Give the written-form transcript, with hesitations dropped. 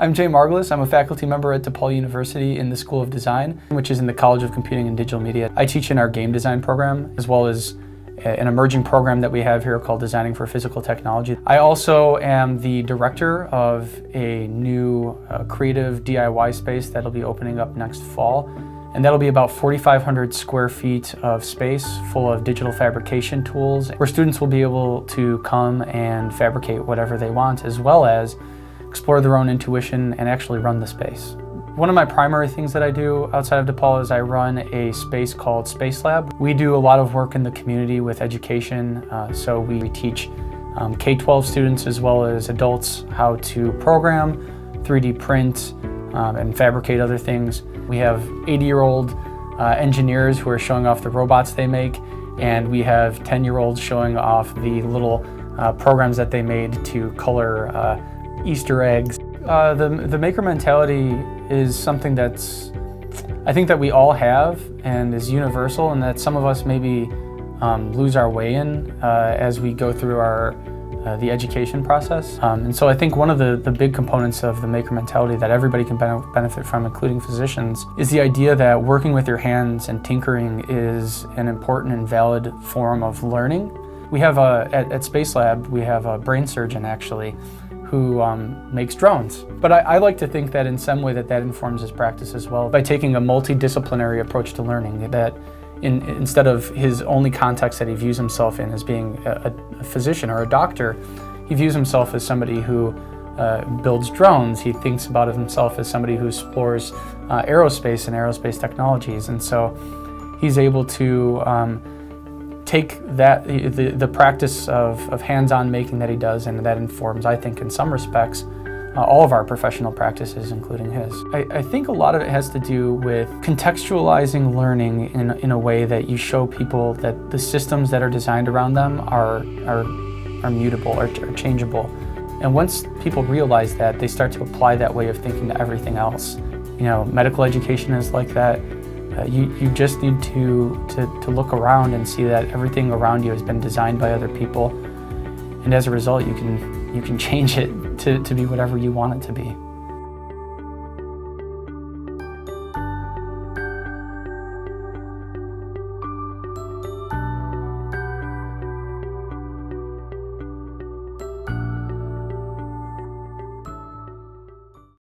I'm Margalus. I'm a faculty member at DePaul University in the School of Design, which is in the College of Computing and Digital Media. I teach in our game design program, as well as an emerging program that we have here called Designing for Physical Technology. I also am the director of a new creative DIY space that'll be opening up next fall. And that'll be about 4,500 square feet of space full of digital fabrication tools, where students will be able to come and fabricate whatever they want, as well as explore their own intuition and actually run the space. One of my primary things that I do outside of DePaul is I run a space called Space Lab. We do a lot of work in the community with education, so we teach K-12 students as well as adults how to program, 3D print, and fabricate other things. We have 80-year-old engineers who are showing off the robots they make, and we have 10-year-olds showing off the little programs that they made to color Easter eggs. The maker mentality is something that's, I think that we all have and is universal, and that some of us maybe lose our way in as we go through the education process. And so I think one of the big components of the maker mentality that everybody can benefit from, including physicians, is the idea that working with your hands and tinkering is an important and valid form of learning. We have at Space Lab, we have a brain surgeon actually who makes drones. But I like to think that in some way that informs his practice as well, by taking a multidisciplinary approach to learning, that instead of his only context that he views himself in as being a physician or a doctor, he views himself as somebody who builds drones. He thinks about himself as somebody who explores aerospace and aerospace technologies. And so he's able to take the practice of hands-on making that he does, and that informs, I think, in some respects, all of our professional practices, including his. I think a lot of it has to do with contextualizing learning in a way that you show people that the systems that are designed around them are mutable, or changeable. And once people realize that, they start to apply that way of thinking to everything else. You know, medical education is like that. You just need to look around and see that everything around you has been designed by other people, and as a result, you can change it to be whatever you want it to be.